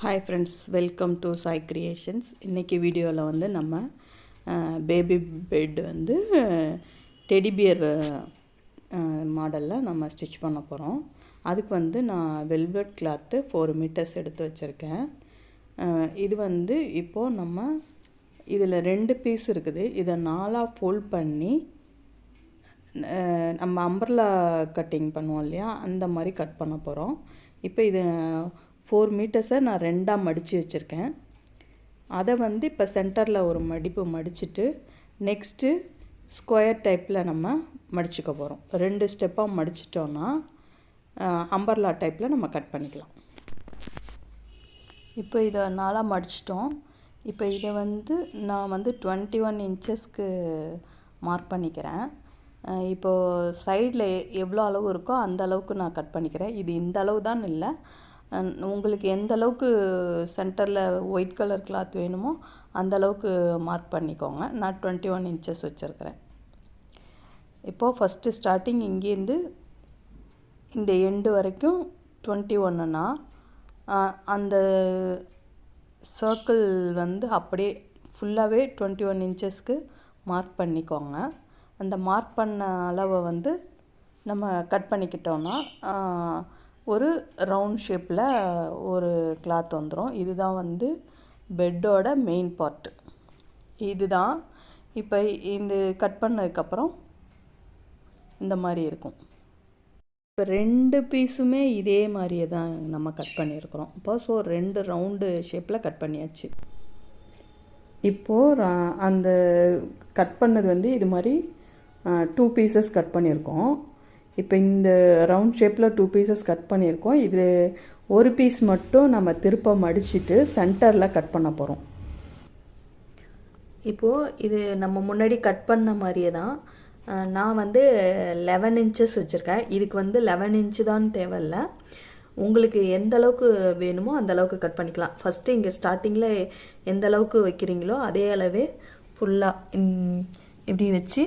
Hi friends, welcome to Sai creations. இன்றைக்கி வீடியோவில் வந்து நம்ம பேபி பெட் வந்து டெடி பியர் மாடலில் நம்ம ஸ்டிச் பண்ண போகிறோம். அதுக்கு வந்து நான் வெல்வெட் கிளாத்து 4 மீட்டர்ஸ் எடுத்து வச்சுருக்கேன். இது வந்து இப்போது நம்ம இதில் 2 பீஸ் இருக்குது. இதை 4ஆக ஃபோல்ட் பண்ணி நம்ம அம்பர்லா கட்டிங் பண்ணுவோம் இல்லையா, அந்த மாதிரி கட் பண்ண போகிறோம். இப்போ இது 4 மீட்டர்ஸை நான் 2ஆக மடித்து வச்சுருக்கேன். அதை வந்து இப்போ சென்டரில் ஒரு மடிப்பு மடிச்சுட்டு நெக்ஸ்ட்டு ஸ்கொயர் டைப்பில் நம்ம மடிச்சுக்க போகிறோம். 2 ஸ்டெப்பாக மடிச்சிட்டோன்னா அம்பர்லா டைப்பில் நம்ம கட் பண்ணிக்கலாம். இப்போ இதை 4ஆக மடிச்சிட்டோம். இப்போ இதை வந்து நான் வந்து 21 இன்ச்சஸ்க்கு மார்க் பண்ணிக்கிறேன். இப்போது சைடில் எவ்வளோ அளவு இருக்கோ அந்த அளவுக்கு நான் கட் பண்ணிக்கிறேன். இது இந்த அளவு தான் இல்லை, உங்களுக்கு எந்த அளவுக்கு சென்டரில் ஒயிட் கலர் கிளாத் வேணுமோ அந்த அளவுக்கு மார்க் பண்ணிக்கோங்க. நான் 21 இன்ச்சஸ் வச்சுருக்கிறேன். இப்போது ஃபஸ்ட்டு ஸ்டார்டிங் இங்கேருந்து இந்த எண்டு வரைக்கும் 21னா அந்த சர்க்கிள் வந்து அப்படியே ஃபுல்லாகவே 21 இன்ச்சஸ்க்கு மார்க் பண்ணிக்கோங்க. அந்த மார்க் பண்ண அளவை வந்து நம்ம கட் பண்ணிக்கிட்டோன்னா ஒரு ரவுண்ட் ஷேப்பில் ஒரு கிளாத் வந்துடும். இதுதான் வந்து பெட்டோட மெயின் பார்ட்டு. இதுதான் இப்போ இந்த கட் பண்ணதுக்கப்புறம் இந்த மாதிரி இருக்கும். இப்போ 2 பீஸுமே இதே மாதிரியே தான் நம்ம கட் பண்ணியிருக்கிறோம். இப்போ 2 ரவுண்டு ஷேப்பில் கட் பண்ணியாச்சு. இப்போது அந்த கட் பண்ணது வந்து இது மாதிரி 2 பீசஸ் கட் பண்ணியிருக்கோம். இப்போ இந்த ரவுண்ட் ஷேப்பில் 2 பீசஸ் கட் பண்ணியிருக்கோம். இது ஒரு பீஸ் மட்டும் நம்ம திருப்ப மடிச்சுட்டு சென்டரில் கட் பண்ண போகிறோம். இப்போது இது நம்ம முன்னாடி கட் பண்ண மாதிரியே தான். நான் வந்து 11 இன்ச்சஸ் வச்சுருக்கேன். இதுக்கு வந்து 11 இன்ச்சு தான் தேவையில்லை. உங்களுக்கு எந்த அளவுக்கு வேணுமோ அந்த அளவுக்கு கட் பண்ணிக்கலாம். ஃபஸ்ட்டு இங்கே ஸ்டார்டிங்கில் எந்த அளவுக்கு வைக்கிறீங்களோ அதே அளவே ஃபுல்லாக இப்படி வச்சு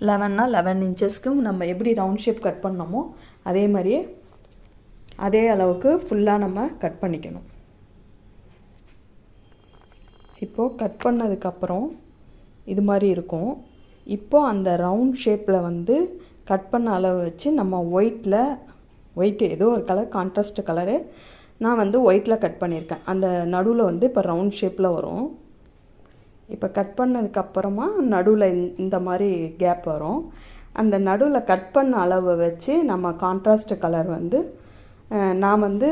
11னா 11 இன்ச்சஸ்க்கு நம்ம எப்படி ரவுண்ட் ஷேப் கட் பண்ணோமோ அதே மாதிரியே அதே அளவுக்கு ஃபுல்லாக நம்ம கட் பண்ணிக்கணும். இப்போது கட் பண்ணதுக்கப்புறம் இது மாதிரி இருக்கும். இப்போது அந்த ரவுண்ட் ஷேப்பில் வந்து கட் பண்ண அளவு வச்சு நம்ம ஒயிட்டு ஏதோ ஒரு கலர், கான்ட்ராஸ்ட் கலரு நான் வந்து ஒயிட்டில் கட் பண்ணியிருக்கேன். அந்த நடுவில் வந்து இப்போ ரவுண்ட் ஷேப்பில் வரும். இப்போ கட் பண்ணதுக்கப்புறமா நடுவில் இந்த மாதிரி கேப் வரும். அந்த நடுவில் கட் பண்ண அளவை வச்சு நம்ம கான்ட்ராஸ்ட் கலர் வந்து நான் வந்து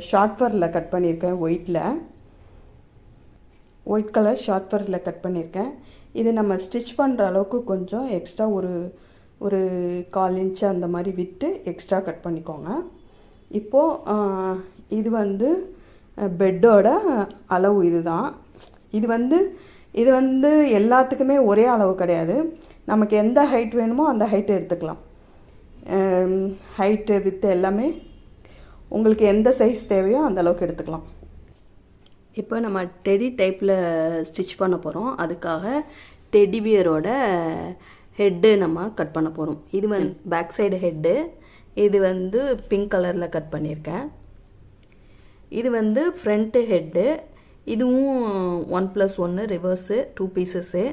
ஷார்ட் ஃபரில் கட் பண்ணியிருக்கேன். ஒயிட் கலர் ஷார்ட் ஃபரில் கட் பண்ணியிருக்கேன். இது நம்ம ஸ்டிச் பண்ணுற அளவுக்கு கொஞ்சம் எக்ஸ்ட்ரா ஒரு 1/4 இன்ச்சு அந்த மாதிரி விட்டு எக்ஸ்ட்ரா கட் பண்ணிக்கோங்க. இப்போது இது வந்து பெட்டோட அளவு இதுதான். இது வந்து எல்லாத்துக்குமே ஒரே அளவு கிடையாது. நமக்கு எந்த ஹைட் வேணுமோ அந்த ஹைட் எடுத்துக்கலாம். ஹைட்டு வித்து எல்லாமே உங்களுக்கு எந்த சைஸ் தேவையோ அந்த அளவுக்கு எடுத்துக்கலாம். இப்போ நம்ம டெடி டைப்பில் ஸ்டிச் பண்ண போகிறோம். அதுக்காக டெடி பியரோட ஹெட்டு நம்ம கட் பண்ண போகிறோம். இது வந்து பேக் சைடு ஹெட்டு. இது வந்து பிங்க் கலரில் கட் பண்ணியிருக்கேன். இது வந்து ஃப்ரண்ட்டு ஹெட்டு. இதுவும் 1+1 ரிவர்ஸு 2 பீசஸ்ஸு.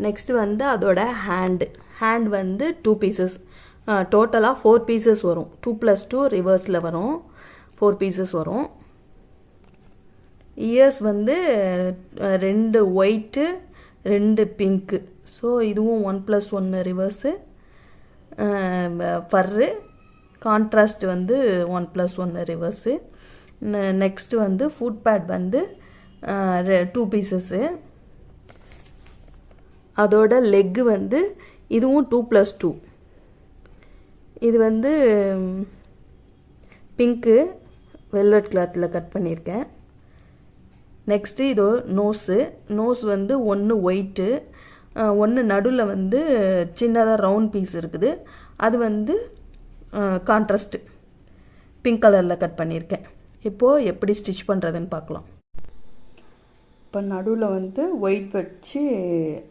நெக்ஸ்ட்டு வந்து அதோட ஹேண்ட் வந்து 2 பீசஸ். டோட்டலாக 4 பீசஸ் வரும். 2+2 ரிவர்ஸில் வரும். 4 பீசஸ் வரும். இயர்ஸ் வந்து 2 ஒயிட்டு 2 பிங்க்கு. ஸோ இதுவும் 1+1 ரிவர்ஸு. ஃபர்ரு கான்ட்ராஸ்ட் வந்து 1+1 ரிவர்ஸு. நெக்ஸ்ட்டு வந்து ஃபுட் பேட் வந்து 2 பீசஸ்ஸு. அதோட லெக்கு வந்து இதுவும் 2+2. இது வந்து பிங்க்கு வெல்வெட் கிளாத்தில் கட் பண்ணியிருக்கேன். நெக்ஸ்ட்டு இது நோஸ் வந்து 1 ஒயிட்டு, 1 நடுவில் வந்து சின்னதாக ரவுண்ட் பீஸ் இருக்குது. அது வந்து கான்ட்ராஸ்ட்டு பிங்க் கலரில் கட் பண்ணியிருக்கேன். இப்போது எப்படி ஸ்டிச் பண்ணுறதுன்னு பார்க்கலாம். இப்போ நடுவில் வந்து ஒயிட் வச்சு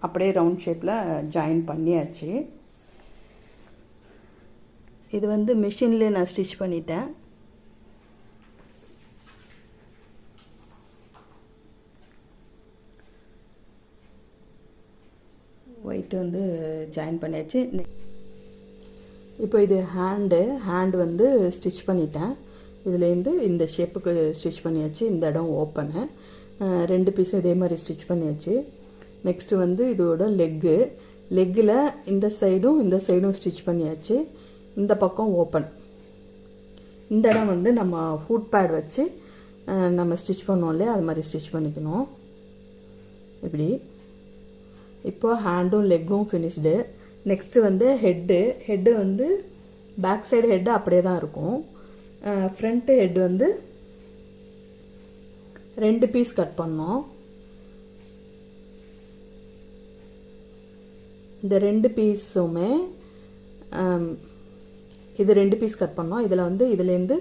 அப்படியே ரவுண்ட் ஷேப்பில் ஜாயின் பண்ணியாச்சு. இது வந்து மிஷின்லேயே நான் ஸ்டிச் பண்ணிட்டேன். நெட்டு வந்து ஜாயின் பண்ணியாச்சு. இப்போ இது ஹேண்டு வந்து ஸ்டிச் பண்ணிட்டேன். இதுலேருந்து இந்த ஷேப்புக்கு ஸ்டிச் பண்ணியாச்சு. இந்த இடம் ஓப்பனு, 2 பீஸும் இதே மாதிரி ஸ்டிச் பண்ணியாச்சு. நெக்ஸ்ட்டு வந்து இதோட லெக்கில் இந்த சைடும் ஸ்டிச் பண்ணியாச்சு. இந்த பக்கம் ஓப்பன். இந்த இடம் வந்து நம்ம ஃபுட் பேட் வச்சு நம்ம ஸ்டிச் பண்ணோம் இல்லையா, அது மாதிரி ஸ்டிச் பண்ணிக்கணும். இப்படி இப்போ ஹேண்டும் லெக்கும் ஃபினிஷ்டு. நெக்ஸ்ட்டு வந்து ஹெட்டு வந்து பேக் சைடு ஹெட்டு அப்படியே தான் இருக்கும். ஃப்ரண்ட்டு ஹெட் வந்து 2 பீஸ் கட் பண்ணோம். இந்த 2 பீஸுமே இது 2 பீஸ் கட் பண்ணோம். இதில் வந்து இதுலேருந்து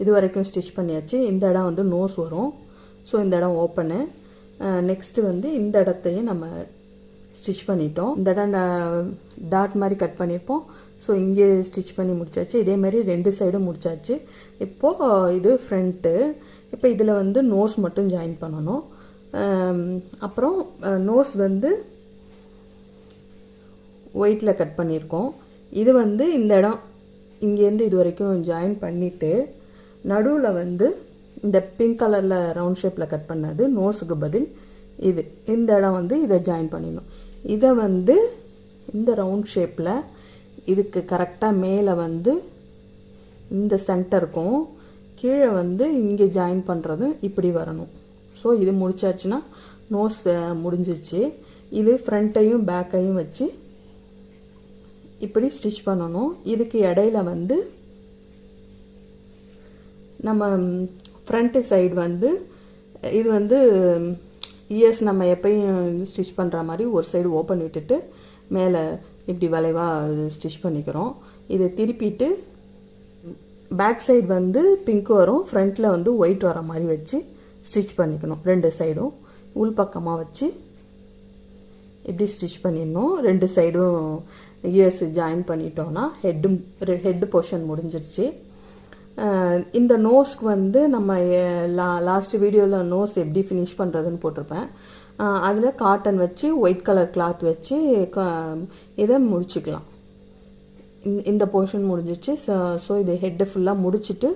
இது வரைக்கும் ஸ்டிச் பண்ணியாச்சு. இந்த இடம் வந்து நோஸ் வரும். ஸோ இந்த இடம் ஓப்பனு. நெக்ஸ்ட்டு வந்து இந்த இடத்தையும் நம்ம ஸ்டிச் பண்ணிட்டோம். இந்த இடம் டாட் மாதிரி கட் பண்ணியிருப்போம். ஸோ இங்கே ஸ்டிச் பண்ணி முடிச்சாச்சு. இதேமாரி 2 சைடும் முடிச்சாச்சு. இப்போது இது ஃப்ரண்ட்டு. இப்போ இதில் வந்து நோஸ் மட்டும் ஜாயின் பண்ணணும். அப்புறம் நோஸ் வந்து ஒயிட்டில் கட் பண்ணியிருக்கோம். இது வந்து இந்த இடம் இங்கேருந்து இது வரைக்கும் ஜாயின் பண்ணிவிட்டு நடுவில் வந்து இந்த பிங்க் கலரில் ரவுண்ட் ஷேப்பில் கட் பண்ணது நோஸுக்கு பதில் இந்த இடம் வந்து இதை ஜாயின் பண்ணிடணும். இதை வந்து இந்த ரவுண்ட் ஷேப்பில் இதுக்கு கரெக்டாக மேலே வந்து இந்த சென்டருக்கும் கீழே வந்து இங்கே ஜாயின் பண்ணுறதும் இப்படி வரணும். ஸோ இது முடிச்சாச்சுன்னா நோஸ் முடிஞ்சிச்சு. இது ஃப்ரண்ட்டையும் பேக்கையும் வச்சு இப்படி ஸ்டிச் பண்ணணும். இதுக்கு இடையில வந்து நம்ம ஃப்ரண்ட்டு சைடு வந்து இது வந்து இயர்ஸ் நம்ம எப்பயும் ஸ்டிச் பண்ணுற மாதிரி ஒரு சைடு ஓப்பன் விட்டுட்டு மேலே இப்படி வளைவாக ஸ்டிச் பண்ணிக்கிறோம். இதை திருப்பிட்டு பேக் சைடு வந்து பிங்க் வரும், ஃப்ரண்ட்டில் வந்து ஒயிட் வர மாதிரி வச்சு ஸ்டிச் பண்ணிக்கணும். 2 சைடும் உள்பக்கமாக வச்சு இப்படி ஸ்டிச் பண்ணிடணும். 2 சைடும் இயர்ஸ் ஜாயின் பண்ணிட்டோன்னா ஹெட்டு போர்ஷன் முடிஞ்சிருச்சு. இந்த நோஸ்க்கு வந்து நம்ம லாஸ்ட் வீடியோவில் நோஸ் எப்படி ஃபினிஷ் பண்ணுறதுன்னு போட்டிருப்பேன். அதில் காட்டன் வச்சு ஒயிட் கலர் கிளாத் வச்சு இதை முடிச்சுக்கலாம். இந்த போர்ஷன் முடிஞ்சிச்சு. ஸோ இது ஹெட்டு ஃபுல்லாக முடிச்சுட்டு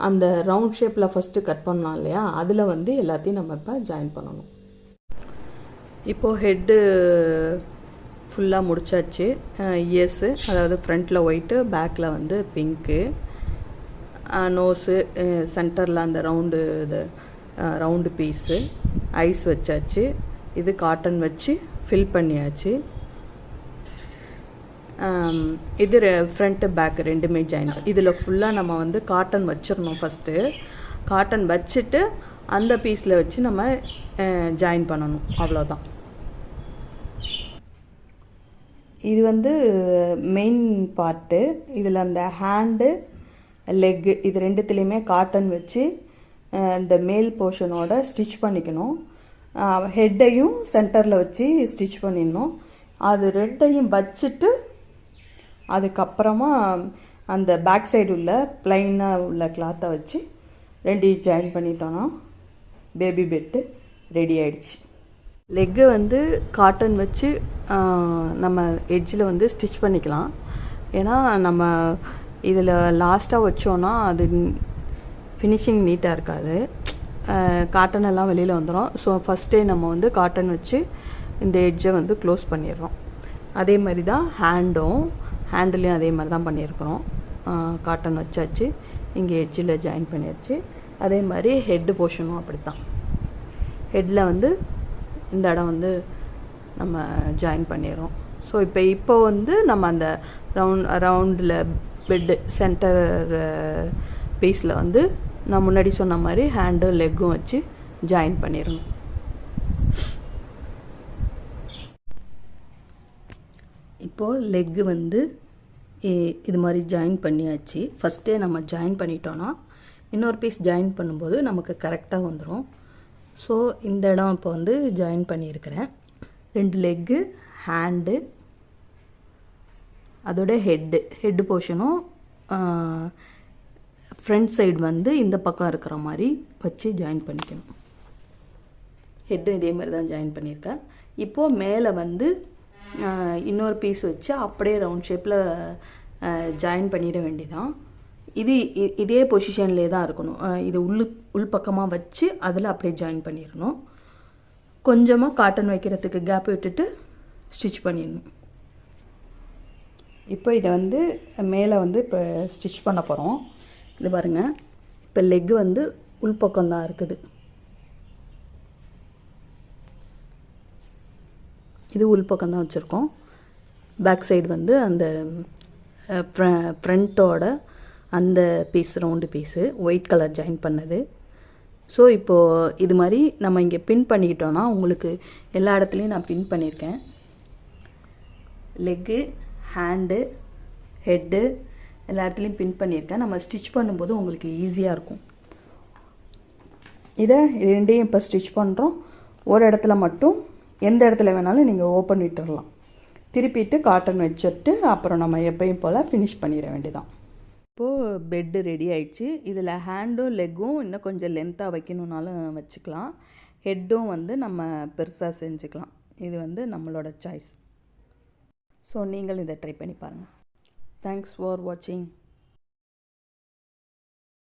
அந்த ரவுண்ட் ஷேப்பில் ஃபஸ்ட்டு கட் பண்ணலாம் இல்லையா, அதில் வந்து எல்லாத்தையும் நம்ம இப்போ ஜாயின் பண்ணணும். இப்போது ஹெட்டு ஃபுல்லாக முடிச்சாச்சு. இயர்ஸு அதாவது ஃப்ரண்ட்டில் ஒயிட்டு, பேக்கில் வந்து பிங்க்கு, நோஸு சென்டரில் அந்த ரவுண்டு பீஸு, ஐஸ் வச்சாச்சு. இது காட்டன் வச்சு ஃபில் பண்ணியாச்சு. இது ஃப்ரண்ட்டு பேக்கு 2மே ஜாயின் பண்ணி இதில் ஃபுல்லாக நம்ம வந்து காட்டன் வச்சிடணும். ஃபஸ்ட்டு காட்டன் வச்சுட்டு அந்த பீஸில் வச்சு நம்ம ஜாயின் பண்ணணும். அவ்வளோதான். இது வந்து மெயின் பார்ட்டு. இதில் அந்த ஹேண்டு லெக்கு இது 2த்துலேயுமே காட்டன் வச்சு இந்த மேல் போர்ஷனோட ஸ்டிச் பண்ணிக்கணும். ஹெட்டையும் சென்டரில் வச்சு ஸ்டிச் பண்ணிடணும். அது 2ஐயும் வச்சுட்டு அதுக்கப்புறமா அந்த பேக் சைடு உள்ள ப்ளைனாக உள்ள கிளாத்தை வச்சு 2ஐயும் ஜாயின் பண்ணிட்டோன்னா பேபி பெட்டு ரெடி ஆயிடுச்சு. லெக்கு வந்து காட்டன் வச்சு நம்ம எட்ஜில் வந்து ஸ்டிச் பண்ணிக்கலாம். ஏன்னா நம்ம இதில் லாஸ்ட்டாக வச்சோன்னா அது ஃபினிஷிங் நீட்டாக இருக்காது, காட்டன் எல்லாம் வெளியில் வந்துடும். ஸோ ஃபஸ்ட்டே நம்ம வந்து காட்டன் வச்சு இந்த எட்ஜை வந்து க்ளோஸ் பண்ணிடுறோம். அதே மாதிரி தான் ஹேண்டுலேயும் அதே மாதிரி தான் பண்ணியிருக்கிறோம். காட்டன் வச்சாச்சு, இங்கே எட்ஜில் ஜாயின் பண்ணியாச்சு. அதே மாதிரி ஹெட்டு போர்ஷனும் அப்படி தான். ஹெட்டில் வந்து இந்த இடம் வந்து நம்ம ஜாயின் பண்ணிடுறோம். ஸோ இப்போ வந்து நம்ம அந்த ரவுண்டில் பெட்டு சென்டர் பீஸில் வந்து நான் முன்னாடி சொன்ன மாதிரி ஹேண்டும் லெக்கும் வச்சு ஜாயின் பண்ணிடணும். இப்போது லெக்கு வந்து இது மாதிரி ஜாயின் பண்ணியாச்சு. ஃபஸ்ட்டே நம்ம ஜாயின் பண்ணிட்டோன்னா இன்னொரு பீஸ் ஜாயின் பண்ணும்போது நமக்கு கரெக்டாக வந்துடும். ஸோ இந்த இடம் இப்போ வந்து ஜாயின் பண்ணியிருக்கிறேன். 2 லெக்கு, ஹேண்டு, அதோட ஹெட்டு போர்ஷனும் ஃப்ரண்ட் சைடு வந்து இந்த பக்கம் இருக்கிற மாதிரி வச்சு ஜாயின் பண்ணிக்கணும். ஹெட்டும் இதே மாதிரி தான் ஜாயின் பண்ணியிருக்கேன். இப்போது மேலே வந்து இன்னொரு பீஸ் வச்சு அப்படியே ரவுண்ட் ஷேப்பில் ஜாயின் பண்ணிட வேண்டியதான். இதே பொசிஷன்லேயே தான் இருக்கணும். இது உள்பக்கமாக வச்சு அதில் அப்படியே ஜாயின் பண்ணிடணும். கொஞ்சமாக காட்டன் வைக்கிறதுக்கு கேப் விட்டுட்டு ஸ்டிச் பண்ணிடணும். இப்போ இதை வந்து மேலே வந்து இப்போ ஸ்டிச் பண்ண போகிறோம். இது பாருங்கள், இப்போ லெக்கு வந்து உள்பக்கம்தான் இருக்குது. இது உள்பக்கம்தான் வச்சுருக்கோம். பேக் சைடு வந்து அந்த ஃப்ரண்ட்டோட அந்த piece, round piece white colour join பண்ணது. ஸோ இப்போது இது மாதிரி நம்ம இங்கே பின் பண்ணிக்கிட்டோன்னா உங்களுக்கு எல்லா இடத்துலையும் நான் பின் பண்ணியிருக்கேன். லெக்கு, ஹேண்டு, ஹெட்டு எல்லா இடத்துலையும் பின் பண்ணியிருக்கேன். நம்ம ஸ்டிச் பண்ணும்போது உங்களுக்கு ஈஸியாக இருக்கும். இதை ரெண்டையும் இப்போ ஸ்டிச் பண்ணுறோம். ஒரு இடத்துல மட்டும் எந்த இடத்துல வேணாலும் நீங்கள் ஓப்பன் விட்டுடலாம். திருப்பிட்டு காட்டன் வச்சுட்டு அப்புறம் நம்ம எப்பயும் போல் ஃபினிஷ் பண்ணிட வேண்டியதான். இப்போது பெட்டு ரெடி ஆயிடுச்சு. இதில் ஹேண்டும் லெக்கும் இன்னும் கொஞ்சம் லென்த்தாக வைக்கணுன்னாலும் வச்சுக்கலாம். ஹெட்டும் வந்து நம்ம பெருசாக செஞ்சுக்கலாம். இது வந்து நம்மளோட சாய்ஸ். ஸோ நீங்களும் இதை ட்ரை பண்ணி பாருங்கள். தேங்க்ஸ் ஃபார் வாட்சிங்.